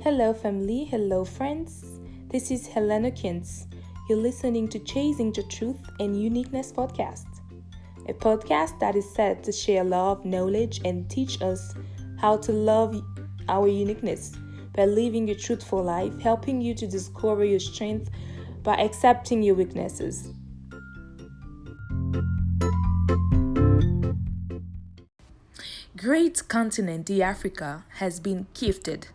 Hello, family. Hello, friends. This is Helena Kintz. You're listening to Chasing the Truth and Uniqueness podcast, a podcast that is set to share love, knowledge, and teach us how to love our uniqueness by living a truthful life, helping you to discover your strength by accepting your weaknesses. Great continent, the Africa, has been gifted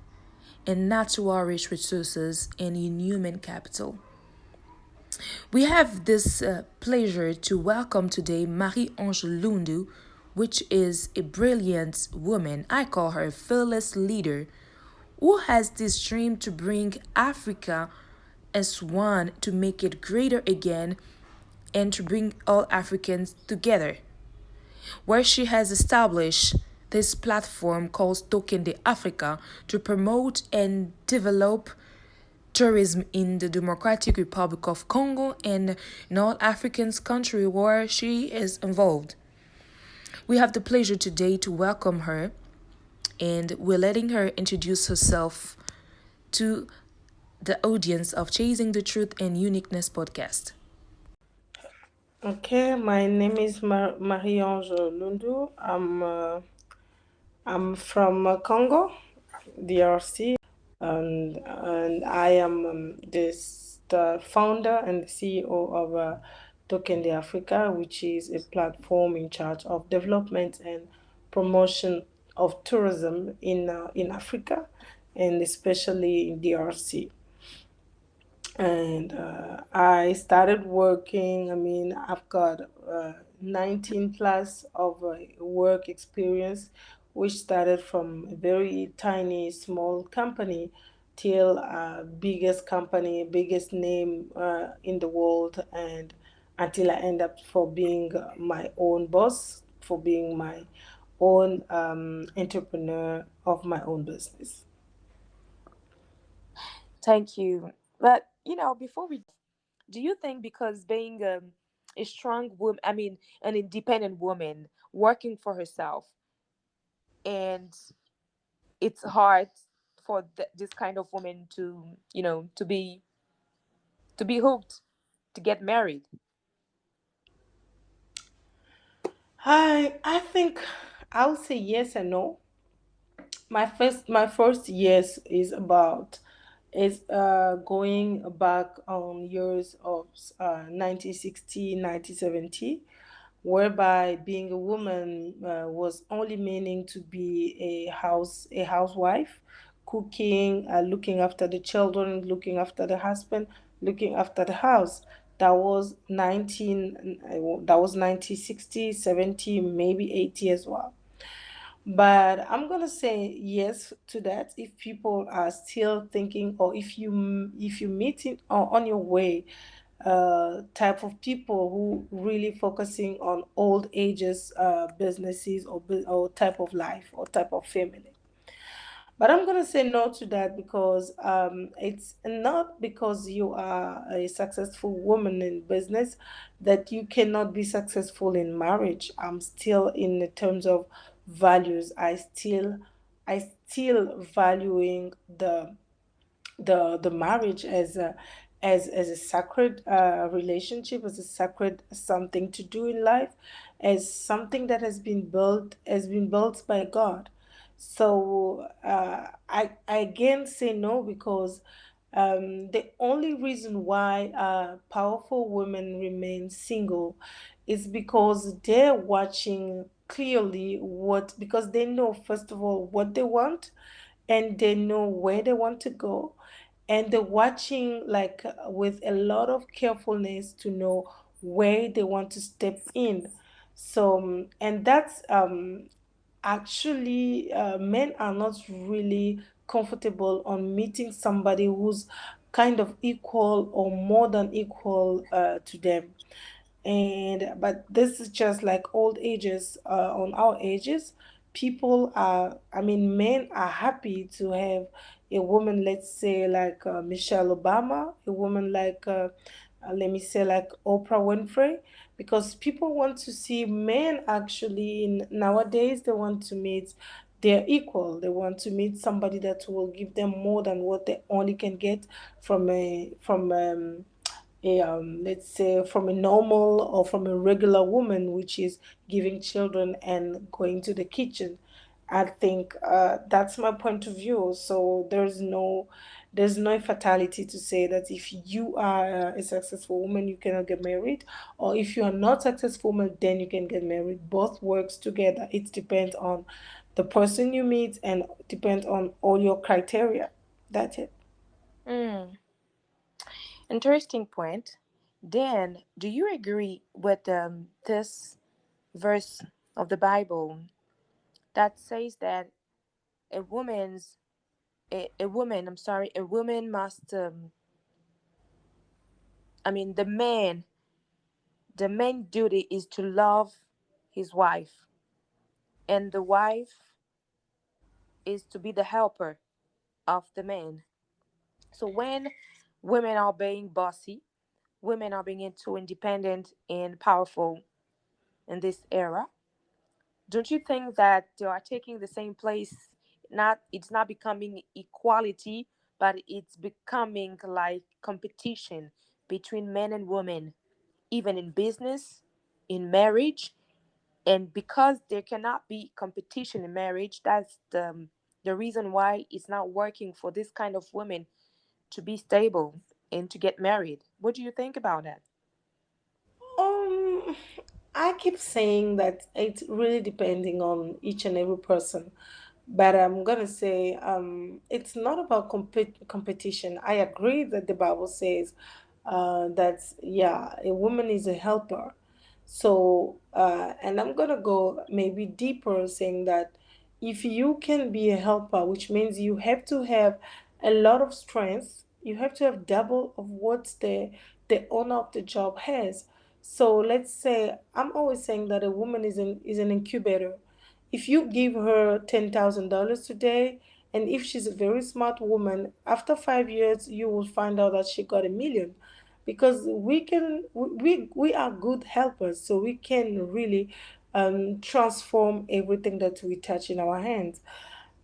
in natural rich resources and in human capital. We have this pleasure to welcome today Marie-Ange LUNDU, which is a brilliant woman. I call her a fearless leader who has this dream to bring Africa as one to make it greater again and to bring all Africans together, where she has established this platform called TOKENDE Africa to promote and develop tourism in the Democratic Republic of Congo and in all African countries where she is involved. We have the pleasure today to welcome her, and we're letting her introduce herself to the audience of Chasing the Truth and Uniqueness podcast. Okay, my name is Marie-Ange LUNDU. I'm from Congo, DRC, and I am the founder and the CEO of TOKENDE Africa, which is a platform in charge of development and promotion of tourism in Africa, and especially in DRC. And I started working. I've got 19 plus of work experience, which started from a very tiny, small company till biggest company, biggest name in the world, and until I end up for being my own boss, for being my own entrepreneur of my own business. Thank you. But before we, do you think because being a strong woman, an independent woman working for herself, and it's hard for this kind of woman to, to be hooked, to get married? I think I'll say yes and no. My first yes is about is going back on years of 1960, 1970, whereby being a woman was only meaning to be a housewife, cooking, looking after the children, looking after the husband, looking after the house. That was 1960, 70, maybe 80 as well. But I'm gonna say yes to that if people are still thinking, or if you meet on your way type of people who really focusing on old ages businesses, or type of life or type of family. But I'm gonna say no to that, because it's not because you are a successful woman in business that you cannot be successful in marriage. I'm still in the terms of values. I still valuing the marriage as a sacred relationship, as a sacred something to do in life, as something that has been built by God. So I again say no, because the only reason why powerful women remain single is because they're watching clearly because they know, first of all, what they want, and they know where they want to go, and they're watching like with a lot of carefulness to know where they want to step in. So and that's actually men are not really comfortable on meeting somebody who's kind of equal or more than equal to them. And but this is just like old ages, on our ages, people are, men are happy to have a woman, let's say like Michelle Obama, a woman like let me say like Oprah Winfrey, because people want to see men, actually in nowadays they want to meet they're equal. They want to meet somebody that will give them more than what they only can get from a let's say from a normal or from a regular woman, which is giving children and going to the kitchen. I think that's my point of view. So there's no fatality to say that if you are a successful woman you cannot get married, or if you are not successful woman then you can get married. Both works together. It depends on the person you meet and depends on all your criteria. That's it. Mm, interesting point. Dan, do you agree with this verse of the Bible that says that a woman's a woman, I'm sorry, a woman must I mean the main duty is to love his wife, and the wife is to be the helper of the man. So when women are being bossy, women are being too independent and powerful in this era, don't you think that they are taking the same place? Not it's not becoming equality, but it's becoming like competition between men and women, even in business, in marriage. And because there cannot be competition in marriage, that's the reason why it's not working for this kind of women to be stable and to get married. What do you think about that? Um, I keep saying that it's really depending on each and every person, but I'm gonna say it's not about competition. I agree that the Bible says that yeah, a woman is a helper. So and I'm gonna go maybe deeper, saying that if you can be a helper, which means you have to have a lot of strength, you have to have double of what the owner of the job has. So let's say I'm always saying that a woman is an incubator. If you give her $10,000 today, and if she's a very smart woman, after 5 years you will find out that she got 1 million, because we are good helpers, so we can really transform everything that we touch in our hands.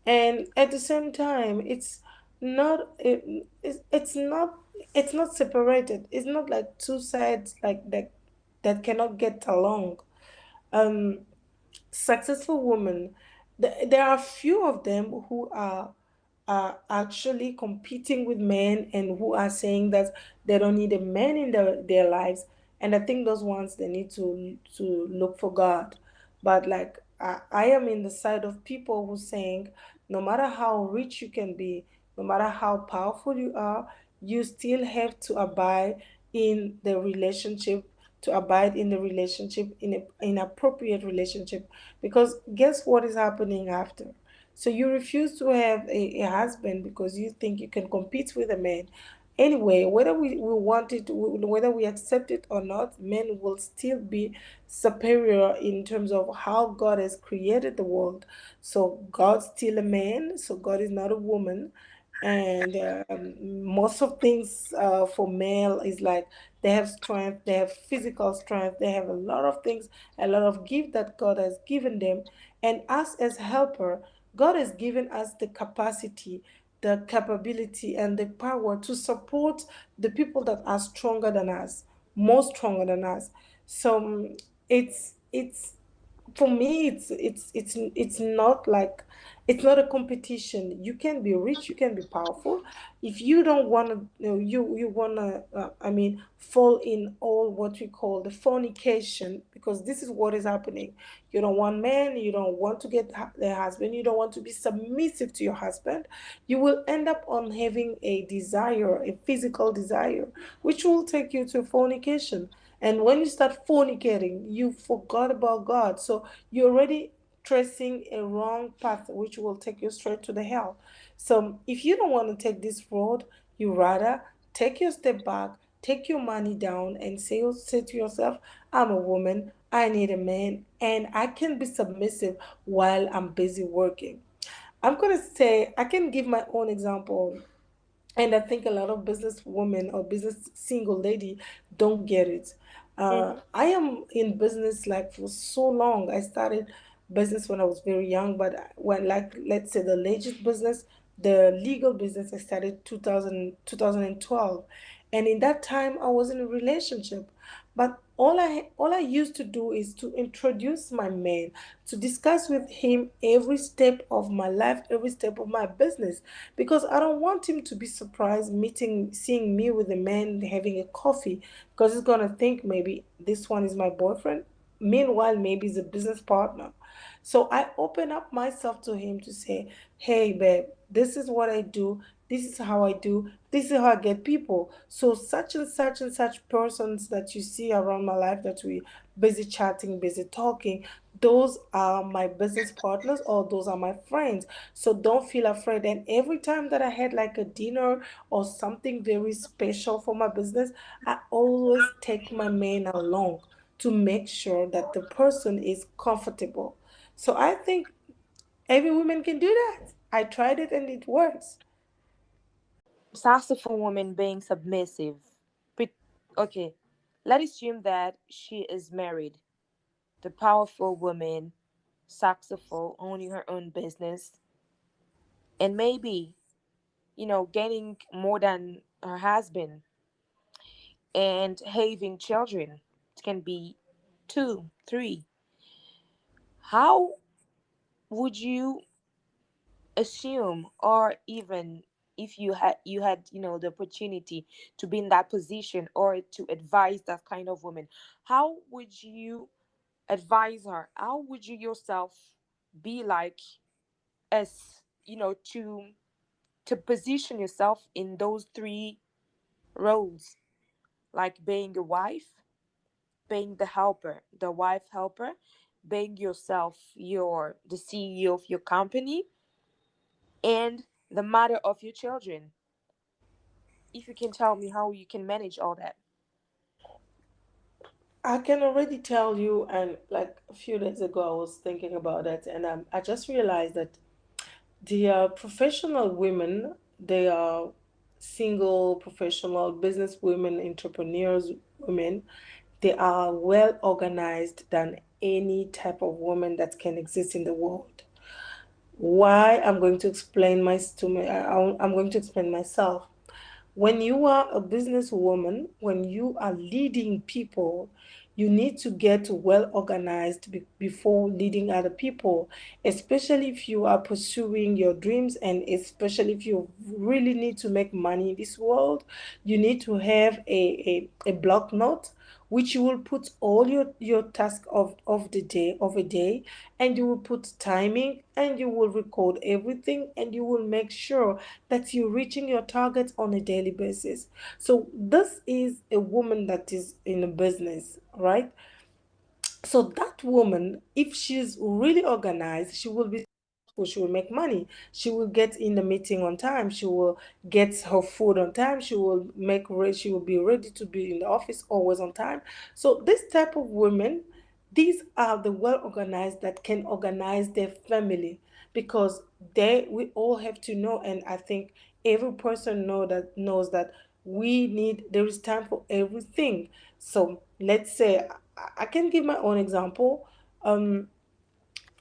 And at the same time it's not separated. It's not like two sides like that cannot get along. um Successful women, there are few of them who are actually competing with men and who are saying that they don't need a man in their lives. And I think those ones, they need to look for God. But like I am in the side of people who saying no matter how rich you can be, no matter how powerful you are, you still have to abide in the relationship, to abide in the relationship, in a inappropriate relationship. Because guess what is happening after? So you refuse to have a husband because you think you can compete with a man. Anyway, whether we want it, whether we accept it or not, men will still be superior in terms of how God has created the world. So God's still a man, so God is not a woman. And most of things for male is like they have strength, they have physical strength, they have a lot of things, a lot of gift that God has given them. And us as helper, God has given us the capacity, the capability, and the power to support the people that are stronger than us, more stronger than us. So it's for me, it's not like, it's not a competition. You can be rich, you can be powerful. If you don't want to, you want to I mean, fall in all what we call the fornication, because this is what is happening. You don't want men, you don't want to get the husband, you don't want to be submissive to your husband. You will end up on having a desire, a physical desire, which will take you to fornication. And when you start fornicating, you forgot about God. So you're already tracing a wrong path, which will take you straight to the hell. So if you don't want to take this road, you rather take your step back, take your money down, and say to yourself, I'm a woman, I need a man, and I can be submissive while I'm busy working. I'm going to say, I can give my own example. And I think a lot of business women or business single lady don't get it. Mm-hmm. I am in business like for so long. I started business when I was very young, but when, like, let's say the legit business, the legal business, I started 2012, and in that time I was in a relationship. But all I used to do is to introduce my man, to discuss with him every step of my life, every step of my business, because I don't want him to be surprised seeing me with a man having a coffee, because he's gonna think maybe this one is my boyfriend. Meanwhile, maybe he's a business partner. So I open up myself to him to say, hey, babe, this is what I do. This is how I do. This is how I get people. So such and such persons that you see around my life that we busy chatting, busy talking, those are my business partners or those are my friends. So don't feel afraid. And every time that I had like a dinner or something very special for my business, I always take my man along to make sure that the person is comfortable. So I think every woman can do that. I tried it and it works. Successful woman being submissive. Okay, let's assume that she is married. The powerful woman, successful, owning her own business, and maybe, gaining more than her husband and having children. It can be two, three. How would you assume, or even if you had the opportunity to be in that position or to advise that kind of woman, how would you advise her? How would you yourself be like, as to position yourself in those three roles, like being a wife, being the wife helper, being yourself, you're the CEO of your company, and the mother of your children? If you can tell me how you can manage all that. I can already tell you, and like a few days ago, I was thinking about it, and I just realized that the professional women, they are single professional business women, entrepreneurs women, they are well organized than any type of woman that can exist in the world. Why? I'm going to explain I'm going to explain myself. When you are a businesswoman, when you are leading people, you need to get well organized before leading other people, especially if you are pursuing your dreams and especially if you really need to make money in this world. You need to have a block note which you will put all your task of the day of a day, and you will put timing and you will record everything and you will make sure that you're reaching your targets on a daily basis. So this is a woman that is in a business, right? So that woman, if she's really organized, she will be successful. She will make money. She will get in the meeting on time. She will get her food on time. She will be ready to be in the office always on time. So this type of women, these are the well organized that can organize their family, because we all have to know, and I think every person knows that there is time for everything. So let's say I can give my own example. Um,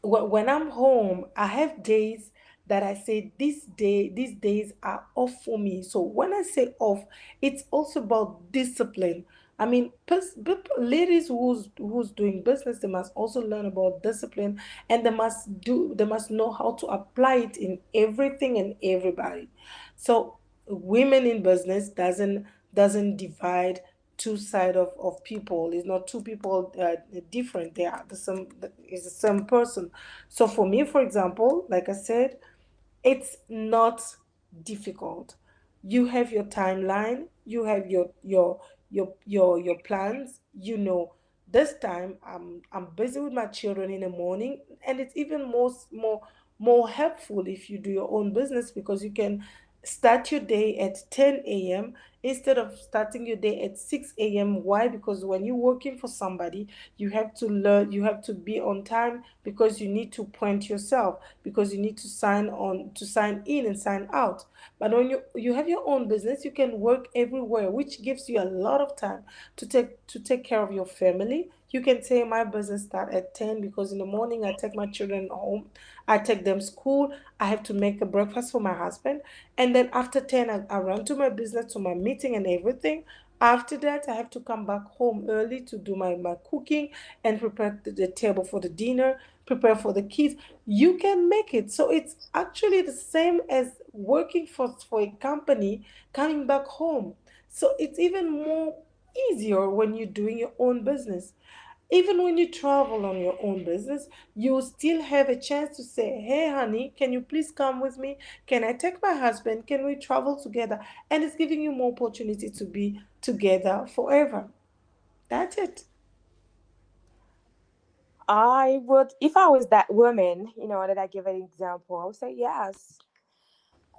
when I'm home, I have days that I say these days are off for me. So when I say off, it's also about discipline. I mean, ladies who's doing business, they must also learn about discipline, and they must know how to apply it in everything and everybody. So women in business doesn't divide two side of people. It's not two people different. They are the same. It's the same person. So for me, for example, like I said, it's not difficult. You have your timeline, you have your plans. This time I'm busy with my children in the morning, and it's even more helpful if you do your own business, because you can start your day at 10 a.m. instead of starting your day at 6 a.m. Why? Because when you're working for somebody, you have to be on time, because you need to point yourself, because you need to sign in and sign out. But when you have your own business, you can work everywhere, which gives you a lot of time to take care of your family. You can say my business start at 10 because in the morning I take my children home, I take them school, I have to make a breakfast for my husband, and then after 10 I run to my business, to my meeting and everything. After that, I have to come back home early to do my cooking and prepare the table for the dinner, prepare for the kids. You can make it. So it's actually the same as working for a company, coming back home. So it's even more easier when you're doing your own business. Even when you travel on your own business, you still have a chance to say, hey, honey, can you please come with me? Can I take my husband? Can we travel together? And it's giving you more opportunity to be together forever. That's it. I would, if I was that woman, that I give an example, I would say yes.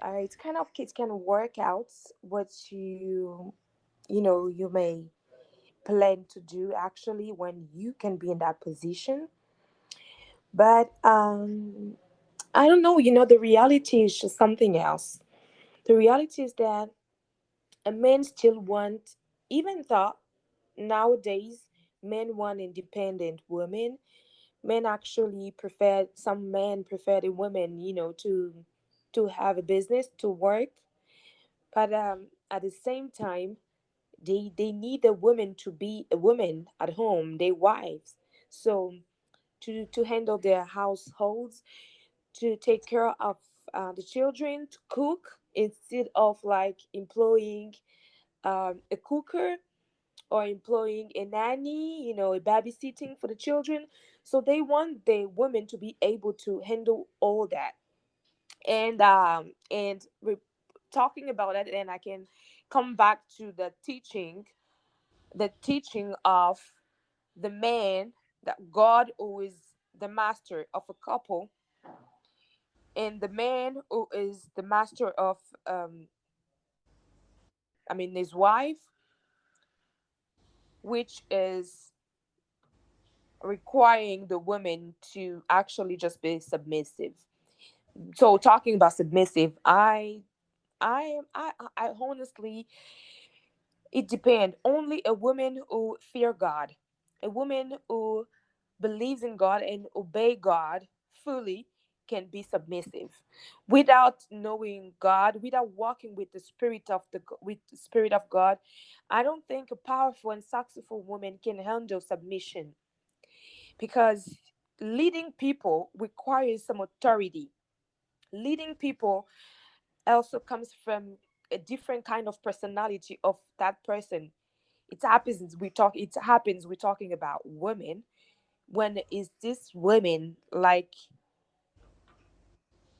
It's kind of, it can work out what you may plan to do actually when you can be in that position. But I don't know, the reality is just something else. The reality is that a man still want, even though nowadays men want independent women, men actually prefer, some men prefer the women, to have a business, to work. But at the same time, they need a woman to be a woman at home, their wives. So to handle their households, to take care of the children, to cook instead of like employing a cooker or employing a nanny, a babysitting for the children. So they want the women to be able to handle all that. And we're talking about it, and I can come back to the teaching of the man, that God, who is the master of a couple, and the man who is the master of his wife, which is requiring the woman to actually just be submissive. So talking about submissive, I honestly, it depends. Only a woman who fear God, a woman who believes in God and obey God fully, can be submissive. Without knowing God, without walking with the spirit of God, I don't think a powerful and successful woman can handle submission, because leading people requires some authority. Leading people also comes from a different kind of personality of that person. It happens we're talking about women. When is this women like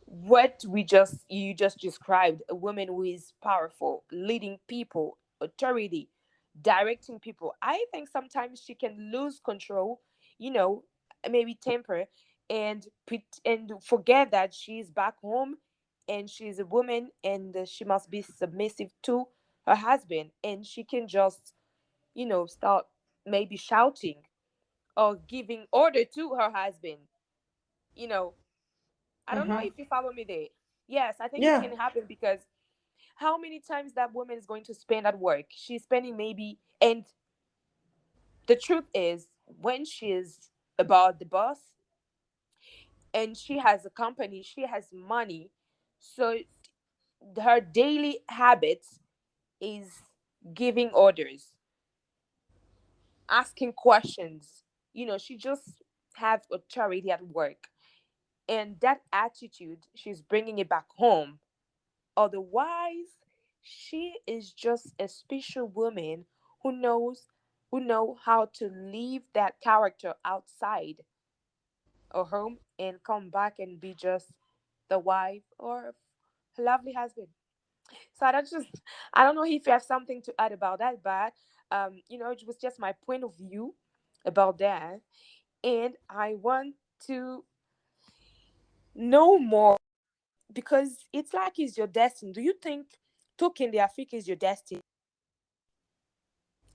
what we just you just described, a woman who is powerful, leading people, authority, directing people? I think sometimes she can lose control, you know maybe temper, and forget that she's back home, and she's a woman, and she must be submissive to her husband, and she can just start maybe shouting or giving order to her husband. you know I don't know Mm-hmm. if you follow me there. Yes, I think it Yeah. can happen, because how many times that woman is going to spend at work? She's spending maybe, and the truth is, when she's about the boss and she has a company, she has money. So her daily habits is giving orders, asking questions. She just have authority at work, and that attitude, she's bringing it back home. Otherwise, she is just a special woman who know how to leave that character outside or home and come back and be just the wife or a lovely husband. So I don't know if you have something to add about that, but it was just my point of view about that. And I want to know more, because it's like it's your destiny. Do you think Token the Africa is your destiny?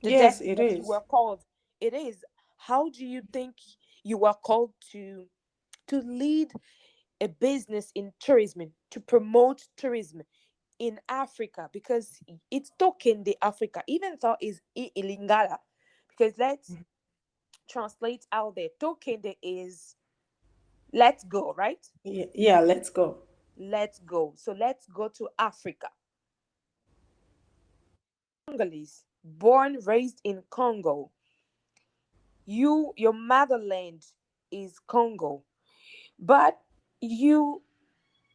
The Yes, destiny it that you were is. called. It is. How do you think you were called to lead a business in tourism, to promote tourism in Africa? Because it's Token the Africa, even though it's Ilingala. Because translate out there. Tokende is let's go, right? Yeah, yeah, let's go. Let's go. So let's go to Africa. Congolese, born, raised in Congo. Your motherland is Congo, but you,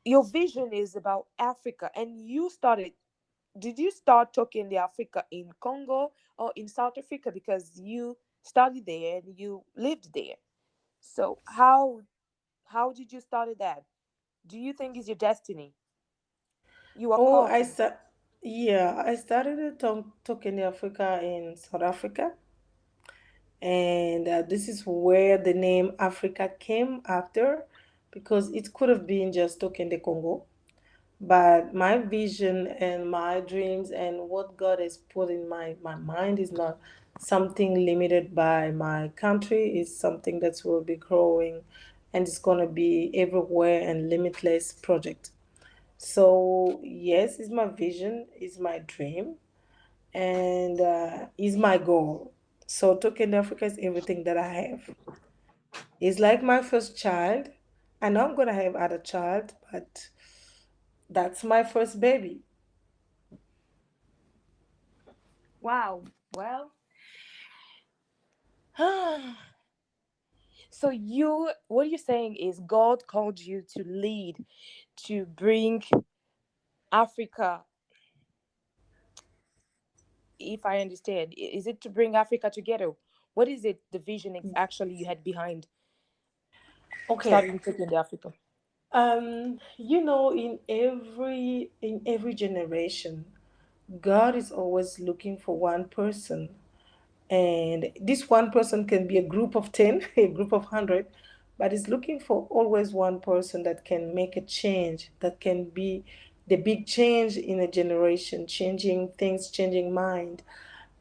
your vision is about Africa, and you started. Did you start talking the Africa in Congo or in South Africa because you studied there and you lived there? So how did you start that? Do you think is your destiny? You are Oh, called to it. yeah, I started talking Africa in South Africa, and this is where the name Africa came after, because it could have been just talking the Congo. But my vision and my dreams and what God has put in my mind is not something limited by my country. It's something that will be growing, and it's going to be everywhere and limitless project. So yes, it's my vision, it's my dream, and is my goal. So Token Africa is everything that I have. It's like my first child. I know I'm gonna have other child, but that's my first baby. Wow. Well, so you, what you're saying is God called you to lead, to bring Africa, if I understand. Is it to bring Africa together? What is it, the vision actually you had behind Okay. starting taking the Africa? In every generation, God is always looking for one person, and this one person can be a group of 10, a group of 100, but he's looking for always one person that can make a change, that can be the big change in a generation, changing things, changing mind.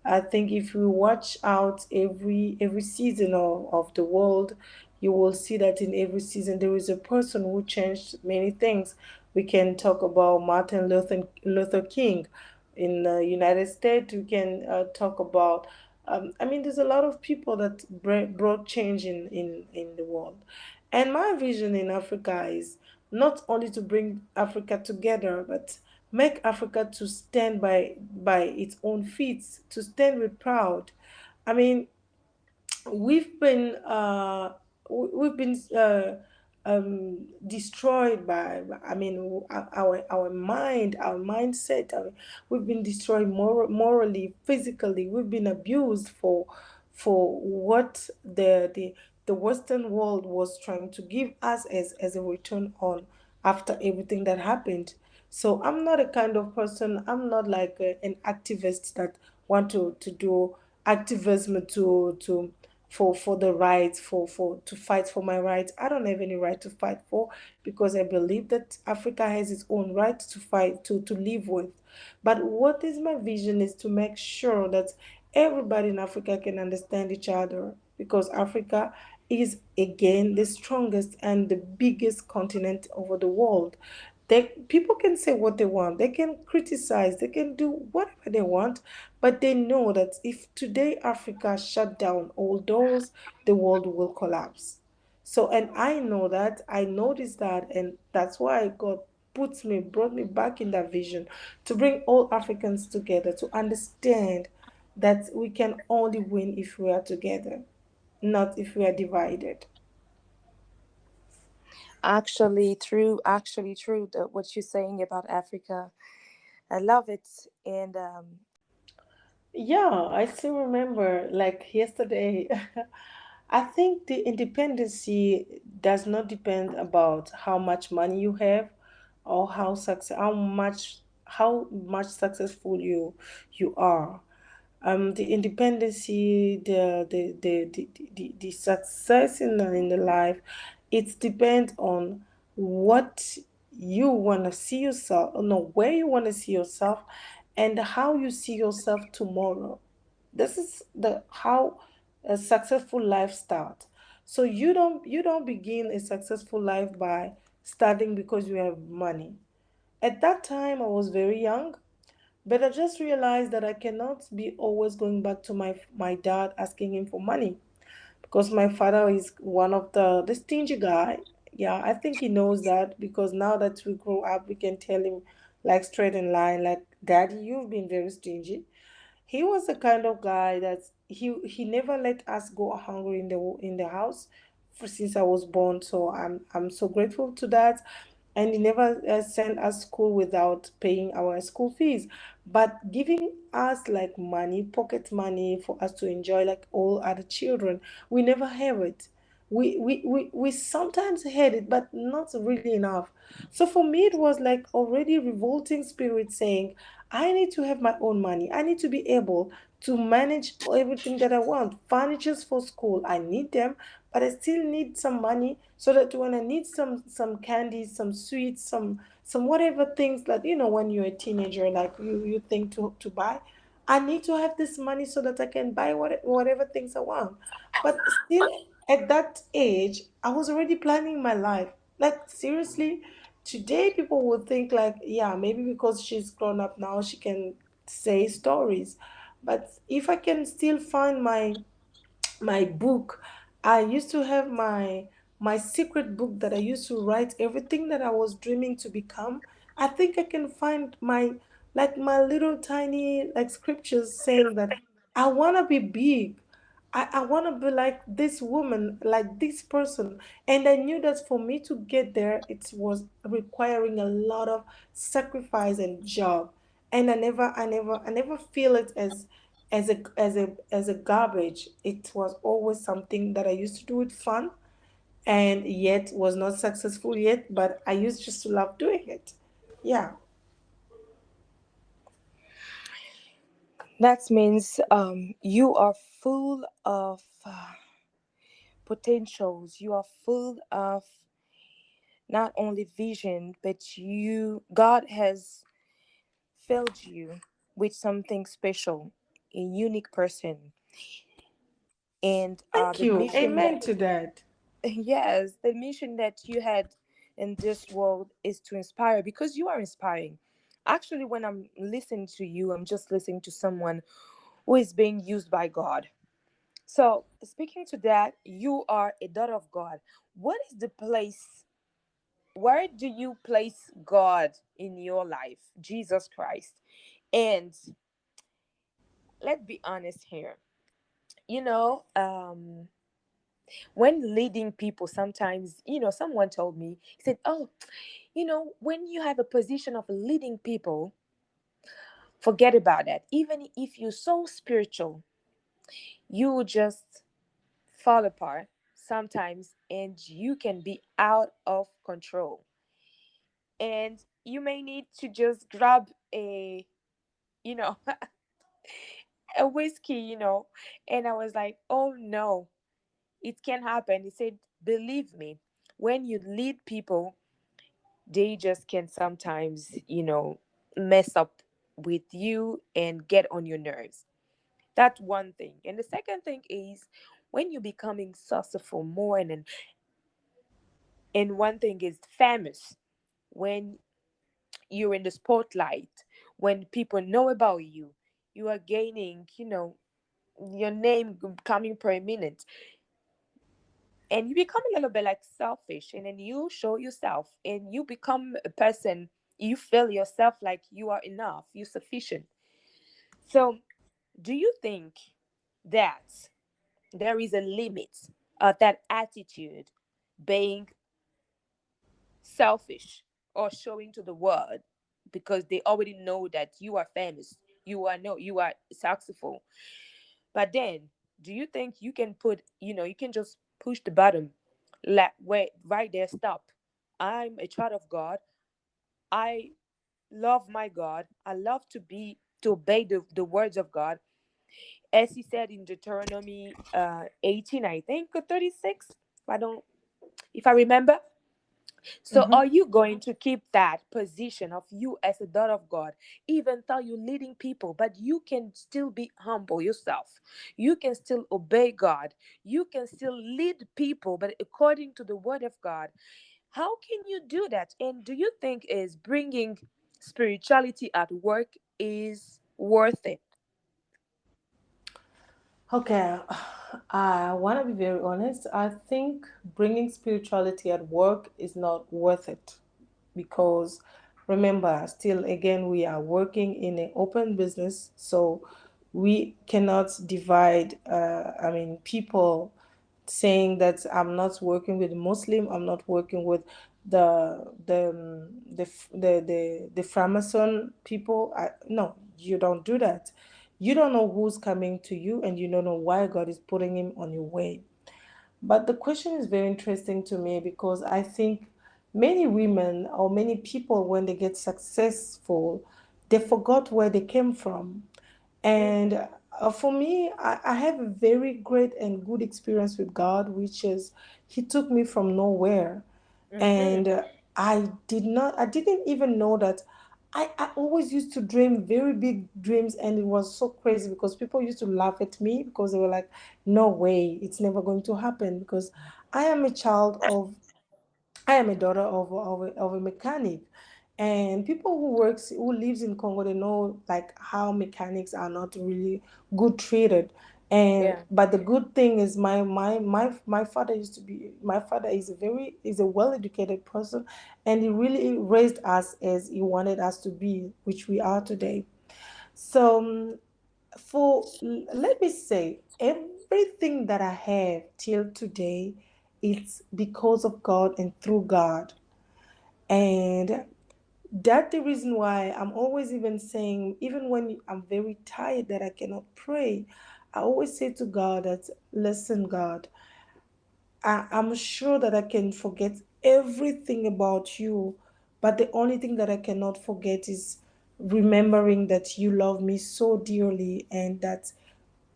I think if you watch out every season of the world, you will see that in every season there is a person who changed many things. We can talk about Martin Luther King in the United States. We can talk about. I mean, there's a lot of people that brought change in the world. And my vision in Africa is not only to bring Africa together, but make Africa to stand by its own feet, to stand with proud. I mean, we've been destroyed by, I mean, our mind, our mindset. We've been destroyed morally, physically. We've been abused for what the Western world was trying to give us as a return on after everything that happened. So I'm not a kind of person. I'm not like an activist that want to do activism to for the rights, for to fight for my rights. I don't have any right to fight for, because I believe that Africa has its own right to fight, to live with. But what is my vision is to make sure that everybody in Africa can understand each other, because Africa is again the strongest and the biggest continent over the world. People can say what they want, they can criticize, they can do whatever they want, but they know that if today Africa shut down all doors, the world will collapse. So, and I know that, I noticed that, and that's why God brought me back in that vision, to bring all Africans together, to understand that we can only win if we are together, not if we are divided. Actually true, what you're saying about Africa. I love it. And Yeah, I still remember like yesterday. I think the independency does not depend about how much money you have, or how much successful you are. The independency, the success in the life, it depends on what you want to see yourself, no, where you want to see yourself, and how you see yourself tomorrow. This is the how a successful life starts. So you don't begin a successful life by studying because you have money. At that time I was very young, but I just realized that I cannot be always going back to my dad asking him for money, because my father is one of the stingy guy. Yeah, I think he knows that, because now that we grow up, we can tell him like straight in line, like, Daddy, you've been very stingy. He was the kind of guy that he never let us go hungry in the house since I was born. So I'm so grateful to that. And he never sent us school without paying our school fees, but giving us like money, pocket money, for us to enjoy like all other children. We never have it. We sometimes had it, but not really enough. So for me, it was like already revolting spirit saying, I need to have my own money. I need to be able to manage everything that I want. Furnitures for school, I need them, but I still need some money so that when I need some candies, some sweets, some whatever things that when you're a teenager, like you think to buy, I need to have this money so that I can buy whatever things I want. But still, at that age, I was already planning my life. Like seriously, today people would think like, yeah, maybe because she's grown up now, she can say stories. But if I can still find my book, I used to have my secret book that I used to write everything that I was dreaming to become. I think I can find my little tiny like scriptures saying that I want to be big. I want to be like this woman, like this person. And I knew that for me to get there, it was requiring a lot of sacrifice and job. And I never feel it as a garbage. It was always something that I used to do with fun, and yet was not successful yet, but I used just to love doing it. Yeah. That means you are full of potentials. You are full of not only vision, but God has filled you with something special, a unique person. And Thank the you. mission Amen that, to that. yes, the mission that you had in this world is to inspire, because you are inspiring. Actually, when I'm listening to you, I'm just listening to someone who is being used by God. So, speaking to that, you are a daughter of God. What is the place? Where do you place God in your life, Jesus Christ? And let's be honest here. You know, when leading people, sometimes, someone told me, he said, "Oh, when you have a position of leading people, forget about that. Even if you're so spiritual, you will just fall apart sometimes, and you can be out of control. And you may need to just grab you know, a whiskey, And I was like, oh no, it can happen. He said, believe me, when you lead people, they just can sometimes, mess up with you and get on your nerves. That's one thing. And the second thing is, when you're becoming successful more, and one thing is famous, when you're in the spotlight, when people know about you, you are gaining, your name coming prominent, and you become a little bit like selfish, and then you show yourself, and you become a person, you feel yourself like you are enough, you're sufficient. So, do you think that there is a limit of that attitude, being selfish or showing to the world, because they already know that you are famous, you are successful? But then, do you think you can you can just push the button, like, wait, right there, stop. I'm a child of God. I love my God. I love to obey the words of God, as he said in Deuteronomy 18, I think, or 36. I don't, if I remember. So, are Hmm. you going to keep that position of you as a daughter of God, even though you're leading people, but you can still be humble yourself? You can still obey God. You can still lead people, but according to the word of God. How can you do that? And do you think is bringing spirituality at work is worth it? Okay, I want to be very honest. I think bringing spirituality at work is not worth it because remember, still again, we are working in an open business, so we cannot divide. I mean, people saying that I'm not working with Muslim, I'm not working with the Freemason people. No, you don't do that. You don't know who's coming to you, and you don't know why God is putting him on your way. But the question is very interesting to me because I think many women or many people, when they get successful, they forgot where they came from. And for me, I have a very great and good experience with God, which is He took me from nowhere. Mm-hmm. And I didn't even know that. I always used to dream very big dreams, and it was so crazy because people used to laugh at me because they were like, no way, it's never going to happen. Because I am a child of I am a daughter of a mechanic, and people who lives in Congo, they know like how mechanics are not really good treated. And Yeah. but the good thing is my father used to be my father is a well educated person, and he really raised us as he wanted us to be, which we are today. So let me say everything that I have till today, it's because of God and through God. And that's the reason why I'm always even saying, even when I'm very tired that I cannot pray, I always say to God that, listen, God, I'm sure that I can forget everything about you, but the only thing that I cannot forget is remembering that you love me so dearly and that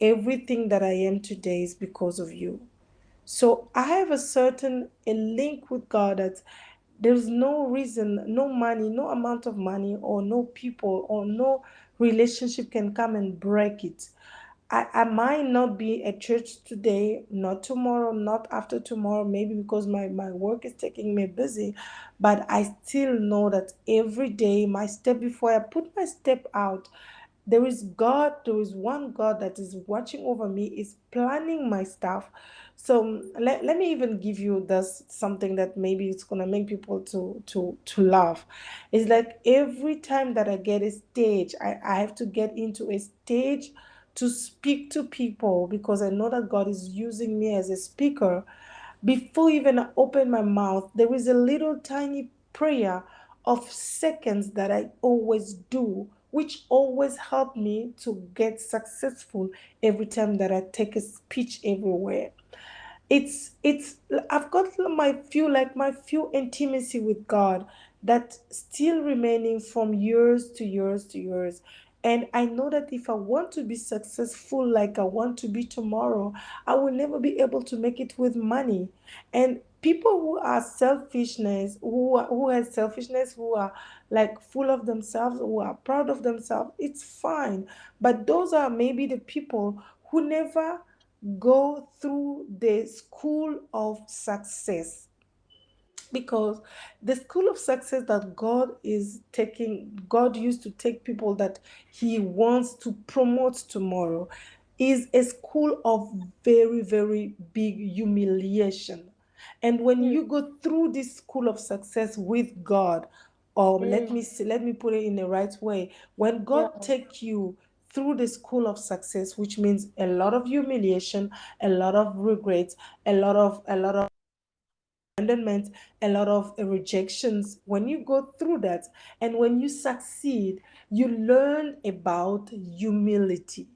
everything that I am today is because of you. So I have a link with God that there's no reason, no money, no amount of money, or no people, or no relationship can come and break it. I might not be at church today, not tomorrow, not after tomorrow, maybe because my work is taking me busy, but I still know that every day, my step before I put my step out, there is God, there is one God that is watching over me, is planning my stuff. So let me even give you this something that maybe it's gonna make people to laugh. It's like every time that I get a stage, I have to get into a stage to speak to people because I know that God is using me as a speaker. Before even I open my mouth, there is a little tiny prayer of seconds that I always do, which always help me to get successful every time that I take a speech everywhere. It's I've got my few intimacy with God that still remaining from years to years to years. And I know that if I want to be successful like I want to be tomorrow, I will never be able to make it with money. And people who are selfishness, who has selfishness, who are like full of themselves, who are proud of themselves, it's fine. But those are maybe the people who never go through the school of success, because the school of success that God used to take people that He wants to promote tomorrow is a school of very, very big humiliation. And when Mm, you go through this school of success with God, or mm, let me put it in the right way, when yeah. God take you through the school of success, which means a lot of humiliation, a lot of regrets, a lot of abandonment, a lot of rejections. When you go through that and when you succeed, you learn about humility,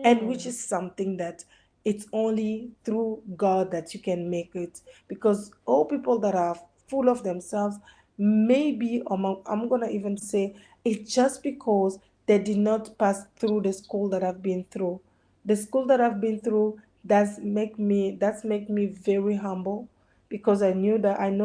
and which Mm, is something that it's only through God that you can make it. Because all people that are full of themselves, maybe I'm gonna even say it's just because they did not pass through the school that I've been through. The school that I've been through, that's make me very humble, because I know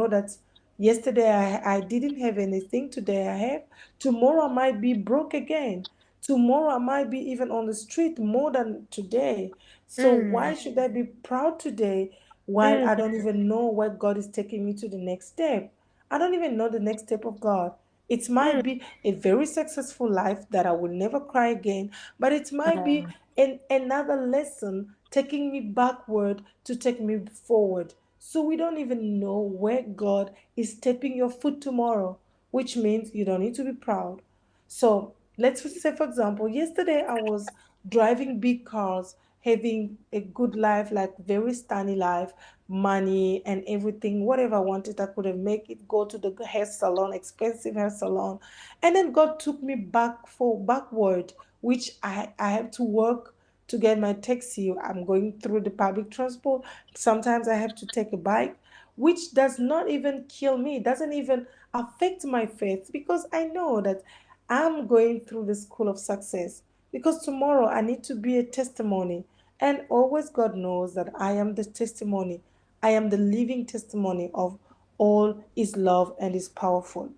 that yesterday I didn't have anything, today I have, tomorrow I might be broke again. Tomorrow I might be even on the street more than today. So why mm, should I be proud today while I mm, don't even know where God is taking me to the next step? I don't even know the next step of God. It might be a very successful life that I will never cry again, but it might be another lesson taking me backward to take me forward. So we don't even know where God is stepping your foot tomorrow, which means you don't need to be proud. So let's say, for example, yesterday I was driving big cars, having a good life, like very stunny life, money and everything, whatever I wanted, I could have make it, go to the hair salon, expensive hair salon. And then God took me backward, which I have to work to get my taxi. I'm going through the public transport. Sometimes I have to take a bike, which does not even kill me, doesn't even affect my faith, because I know that I'm going through the school of success, because tomorrow I need to be a testimony. And always God knows that I am the testimony. I am the living testimony of all his love and his powerful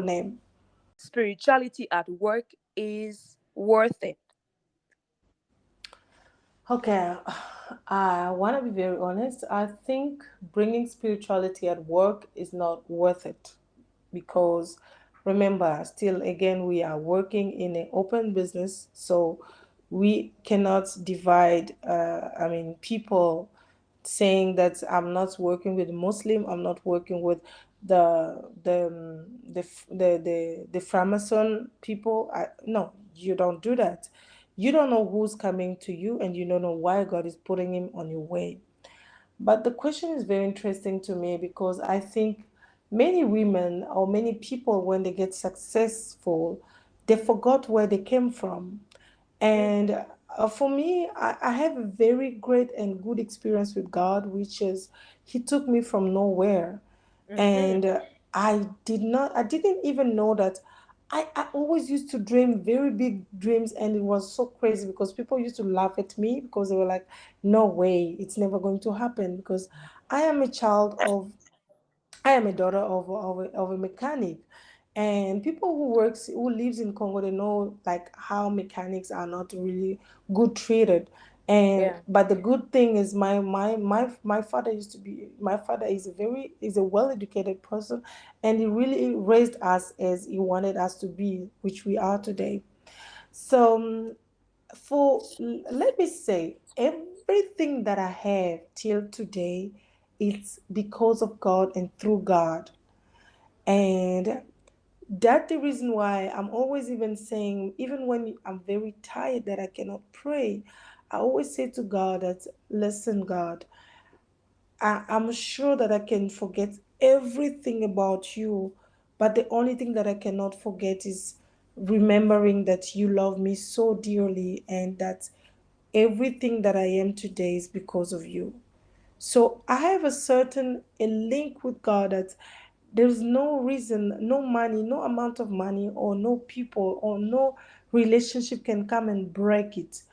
name. Spirituality at work is worth it. Okay, I want to be very honest. I think bringing spirituality at work is not worth it, because remember, still again, we are working in an open business, so we cannot divide. I mean, people saying that I'm not working with Muslim, I'm not working with the Freemason people. No, you don't do that. You don't know who's coming to you, and you don't know why God is putting him on your way. But the question is very interesting to me, because I think many women or many people, when they get successful, they forgot where they came from. And for me, I have a very great and good experience with God, which is He took me from nowhere. Mm-hmm. And I didn't even know that. I always used to dream very big dreams, and it was so crazy because people used to laugh at me, because they were like, no way, it's never going to happen. Because I am a child of I am a daughter of a mechanic, and people who lives in Congo, they know like how mechanics are not really good treated. And Yeah. but the good thing is my father my father is a well educated person, and he really raised us as he wanted us to be, which we are today. So let me say, everything that I have till today, it's because of God and through God. And that's the reason why I'm always even saying, even when I'm very tired that I cannot pray, I always say to God that, listen, God, I'm sure that I can forget everything about you, but the only thing that I cannot forget is remembering that you love me so dearly, and that everything that I am today is because of you. So I have a link with God, that there's no reason, no money, no amount of money, or no people, or no relationship can come and break it.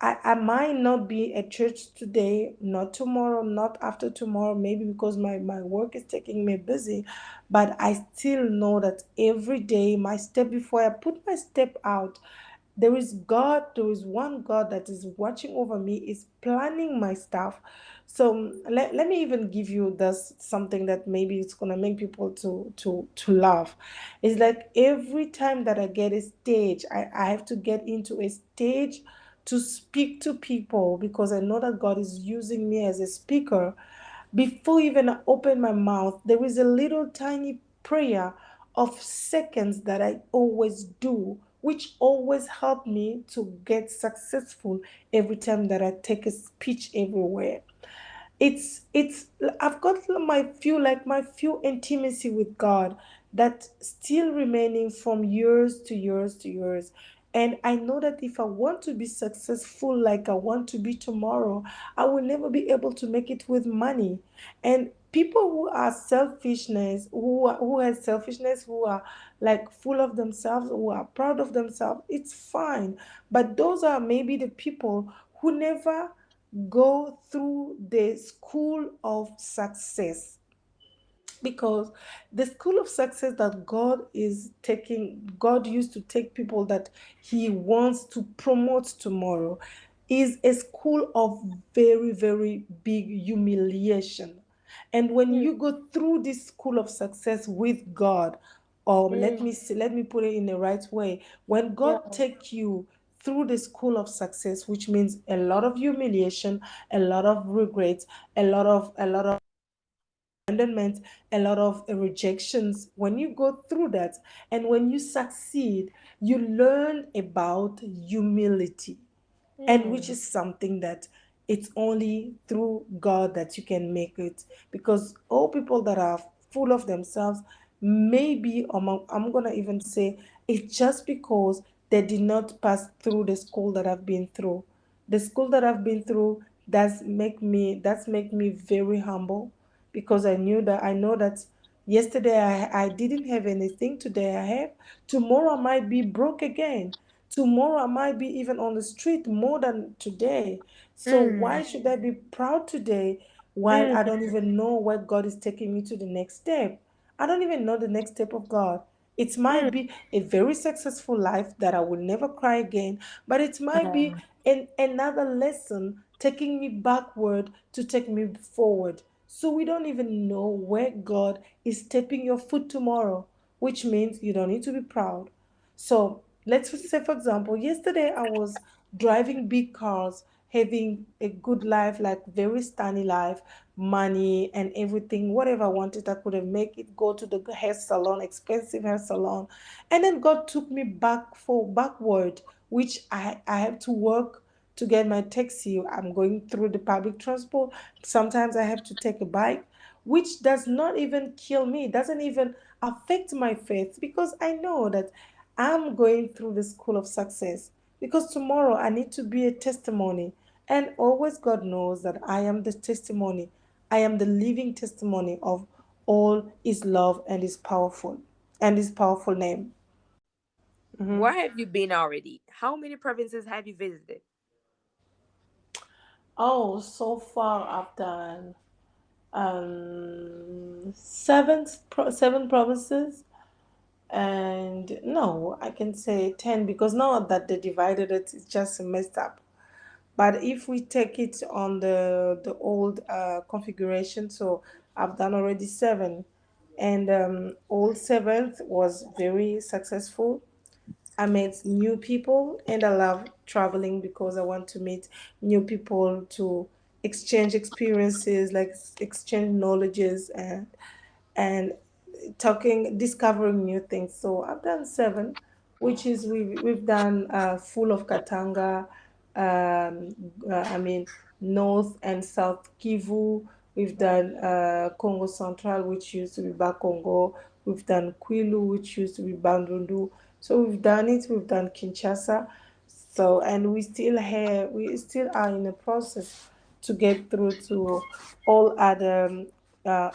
I might not be at church today, not tomorrow, not after tomorrow, maybe because my work is taking me busy, but I still know that every day, my step before I put my step out, there is God, there is one God that is watching over me, is planning my stuff. So let me even give you this something that maybe it's gonna make people to laugh. It's like every time that I get a stage, I have to get into a stage to speak to people, because I know that God is using me as a speaker. Before even I open my mouth, there is a little tiny prayer of seconds that I always do, which always help me to get successful every time that I take a speech everywhere. It's I've got my few intimacy with God that still remaining from years to years to years. And I know that if I want to be successful like I want to be tomorrow, I will never be able to make it with money. And people who has selfishness, who are like full of themselves, who are proud of themselves, it's fine. But those are maybe the people who never go through the school of success, because the school of success that God used to take people that He wants to promote tomorrow, is a school of very, very big humiliation. And when you go through this school of success with God, Or let Mm. me see, let me put it in the right way. When Yeah. God take you through the school of success, which means a lot of humiliation, a lot of regrets, a lot of abandonment, a lot of rejections, when you go through that and when you succeed, you learn about humility, and which Mm. is something that it's only through God that you can make it, because all people that are full of themselves, maybe I'm gonna even say it's just because they did not pass through the school that I've been through. The school that I've been through, that's make me very humble, because I know that yesterday I didn't have anything, today I have, tomorrow I might be broke again. Tomorrow I might be even on the street more than today. So Mm. why should I be proud today while Mm. I don't even know where God is taking me to the next step? I don't even know the next step of God. It Mm. might be a very successful life that I will never cry again, but it might be another lesson taking me backward to take me forward. So we don't even know where God is stepping your foot tomorrow, which means you don't need to be proud. So let's say, for example, yesterday I was driving big cars, having a good life, like very stunning life, money and everything, whatever I wanted, I could have make it, go to the hair salon, expensive hair salon. And then God took me backward, which I have to work to get my taxi. I'm going through the public transport. Sometimes I have to take a bike, which does not even kill me, doesn't even affect my faith, because I know that I'm going through the school of success, because tomorrow I need to be a testimony. And always God knows that I am the testimony. I am the living testimony of all His love and His powerful name. Where Mhm. have you been already? How many provinces have you visited? Oh, so far I've done seven provinces, and no, I can say 10, because now that they divided it, it's just messed up. But if we take it on the old configuration, so I've done already seven, and all seventh was very successful. I met new people, and I love traveling because I want to meet new people, to exchange experiences, like exchange knowledges, and discovering new things. So I've done seven, which is we've done full of Katanga, I mean North and South Kivu. We've done Congo Central, which used to be Bakongo. We've done Kwilu, which used to be Bandundu. So we've done it. We've done Kinshasa. So, and we still are in the process to get through to all other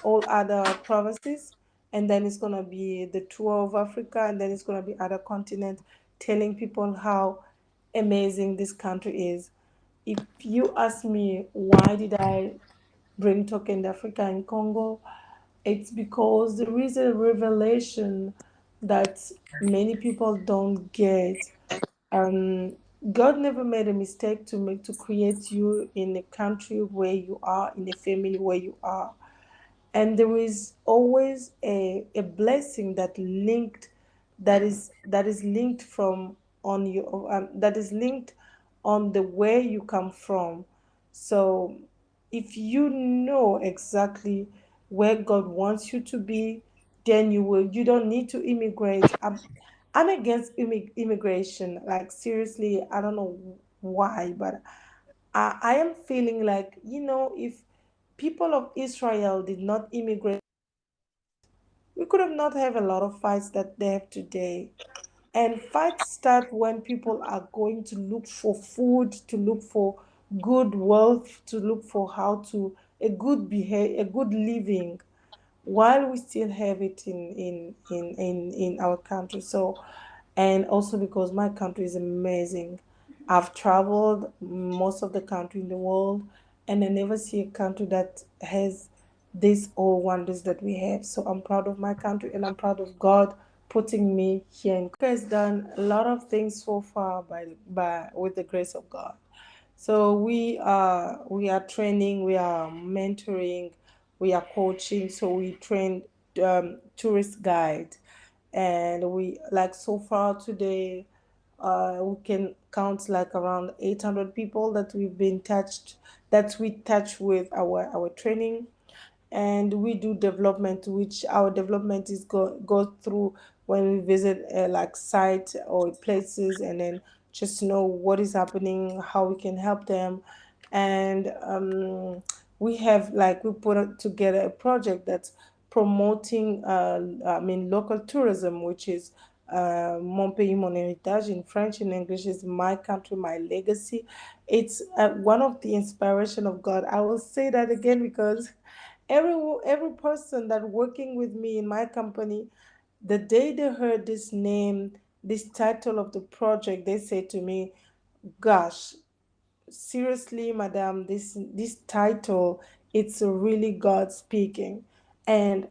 all other provinces, and then it's gonna be the tour of Africa, and then it's gonna be other continents, telling people how amazing this country is. If you ask me why did I bring Token Africa in Congo, it's because there is a revelation that many people don't get. um, God never made a mistake to create you in a country where you are, in a family where you are, and there is always a blessing that is linked from on your that is linked on the way you come from. So if you know exactly where God wants you to be, then you don't need to immigrate. I'm against immigration, like seriously. I don't know why, but I am feeling like, if people of Israel did not immigrate, we could have not have a lot of fights that they have today. And fights start when people are going to look for food, to look for good wealth, to look for how to a good behavior, a good living, while we still have it in our country. So, and also because my country is amazing. I've traveled most of the country in the world, and I never see a country that has these all wonders that we have. So I'm proud of my country, and I'm proud of God putting me here. And has done a lot of things so far by with the grace of God. So we are training, we are mentoring, we are coaching. So we train tourist guide, and we like so far today we can count like around 800 people that we've been touched, that we touch with our training. And we do development, which our development is go through when we visit like site or places, and then just know what is happening, how we can help them. And we have like we together a project that's promoting local tourism, which is Mon pays, mon héritage in French. In English is my country, my legacy. It's one of the inspiration of God. I will say that again because every every person that working with me in my company, the day they heard this name, this title of the project, they say to me, gosh, seriously, madam, this title, it's really God speaking. And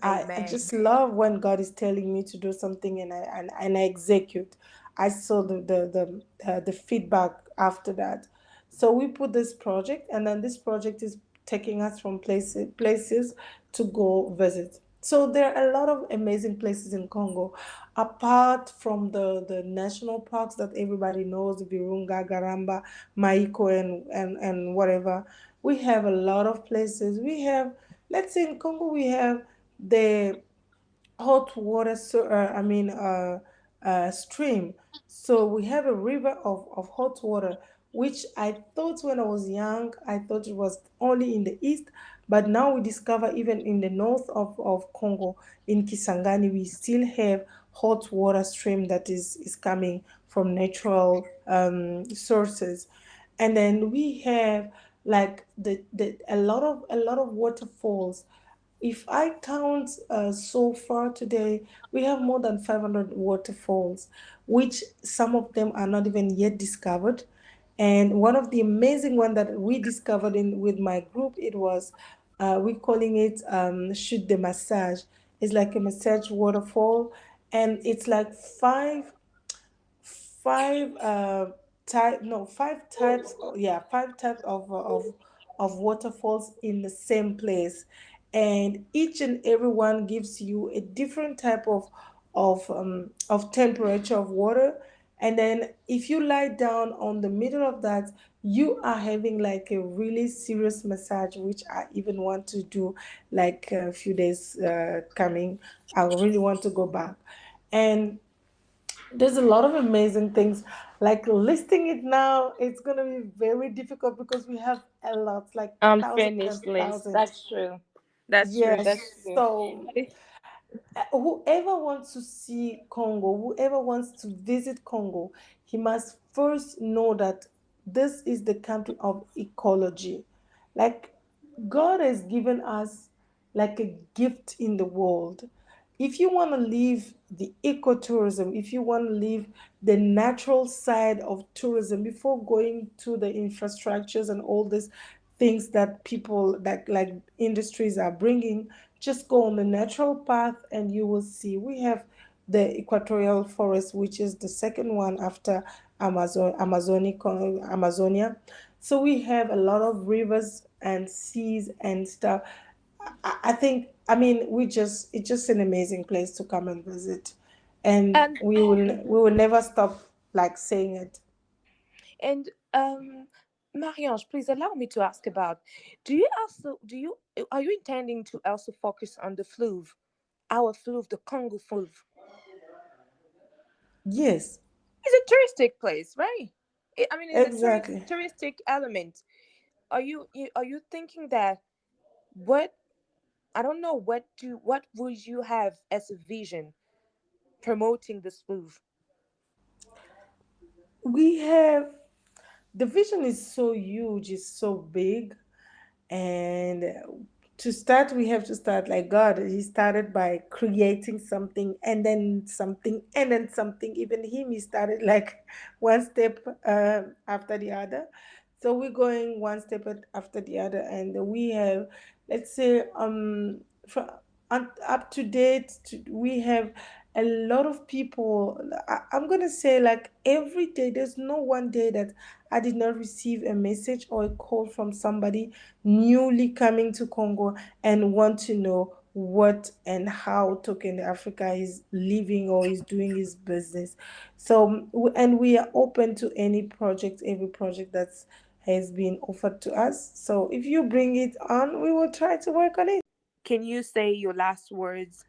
I Amen. just love when God is telling me to do something, and I execute. I saw the feedback after that. So we put this project, and then this project is taking us from places to go visit. So there are a lot of amazing places in Congo, apart from the national parks that everybody knows, Virunga, Garamba, Maiko, and whatever. We have a lot of places. We have, let's say in Congo, we have the hot water, stream. So we have a river of hot water, which I thought when I was young, I thought it was only in the east, but now we discover even in the north of Congo, in Kisangani, we still have hot water stream that is coming from natural sources. And then we have like a lot of waterfalls. If I count so far today, we have more than 500 waterfalls, which some of them are not even yet discovered. And one of the amazing one that we discovered in with my group, it was we calling it shoot the massage. It's like a massage waterfall, and it's like five type no five types, yeah, five types of waterfalls in the same place, and each and every one gives you a different type of temperature of water. And then if you lie down on the middle of that, you are having like a really serious massage, which I even want to do like a few days coming. I really want to go back. And there's a lot of amazing things. Like listing it now, it's gonna be very difficult because we have a lot, like thousands and Unfinished list. thousands. That's true. That's true. Yes. That's true. So whoever wants to see Congo, whoever wants to visit Congo, he must first know that this is the country of ecology. Like God has given us like a gift in the world. If you want to live the ecotourism, if you want to live the natural side of tourism before going to the infrastructures and all these things that people that like industries are bringing, just go on the natural path and you will see. We have the equatorial forest, which is the second one after Amazonia. So we have a lot of rivers and seas and stuff. I think, I mean, it's just an amazing place to come and visit, and And we will never stop like saying it. and Marie-Ange, please allow me to ask about. Do you also do you are you intending to also focus on the fleuve, our fleuve, the Congo fleuve? Yes, It's a touristic place, right? I mean, it's a exactly. touristic element. Are you thinking that what I don't know what would you have as a vision promoting this fleuve? We have, the vision is so huge, it's so big. And to start, we have to start like God. He started by creating something, and then something, and then something. Even him, he started like one step after the other. So we're going one step after the other, and we have, let's say, from up to date, we have a lot of people. I'm gonna say like every day. There's no one day that I did not receive a message or a call from somebody newly coming to Congo and want to know what and how Token Africa is living or is doing his business. So, and we are open to any project, every project that has been offered to us. So if you bring it on, we will try to work on it. Can you say your last words?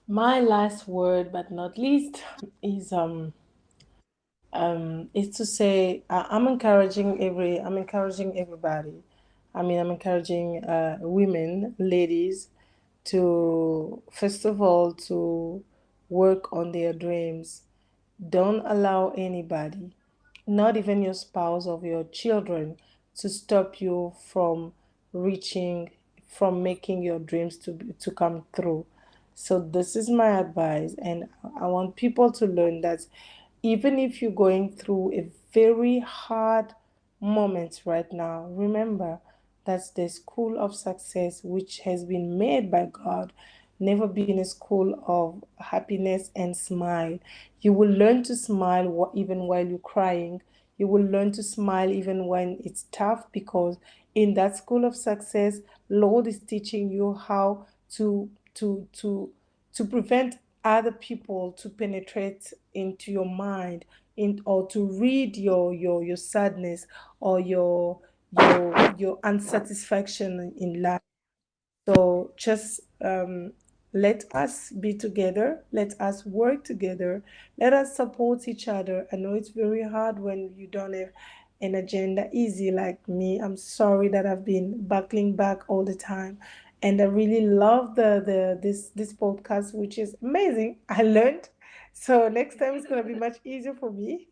My last word, but not least, is to say I'm encouraging everybody. I mean, I'm encouraging women, ladies, to first of all to work on their dreams. Don't allow anybody, not even your spouse or your children, to stop you from reaching, from making your dreams to come through. So this is my advice, and I want people to learn that even if you're going through a very hard moment right now, remember that's the school of success which has been made by God. Never been a school of happiness and smile. You will learn to smile even while you're crying. You will learn to smile even when it's tough, because in that school of success, Lord is teaching you how to prevent other people to penetrate into your mind, or to read your sadness, or your unsatisfaction in life. So just let us be together. Let us work together. Let us support each other. I know it's very hard when you don't have an agenda easy like me. I'm sorry that I've been buckling back all the time. And I really love this podcast, which is amazing. I learned. So next time it's gonna be much easier for me.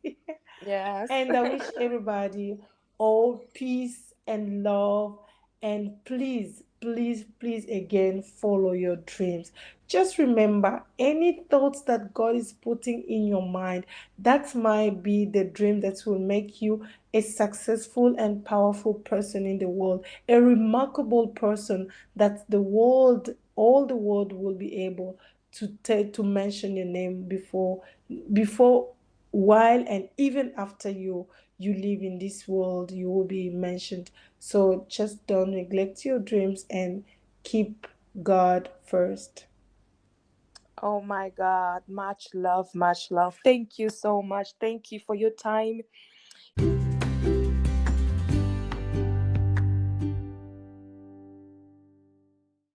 Yes. And I wish everybody all peace and love. And please, please, please, again, follow your dreams. Just remember, any thoughts that God is putting in your mind, that might be the dream that will make you a successful and powerful person in the world, a remarkable person that the world, all the world will be able to mention your name before, while, and even after you live in this world, you will be mentioned. So just don't neglect your dreams and keep God first. Oh my God. Much love, much love. Thank you so much. Thank you for your time.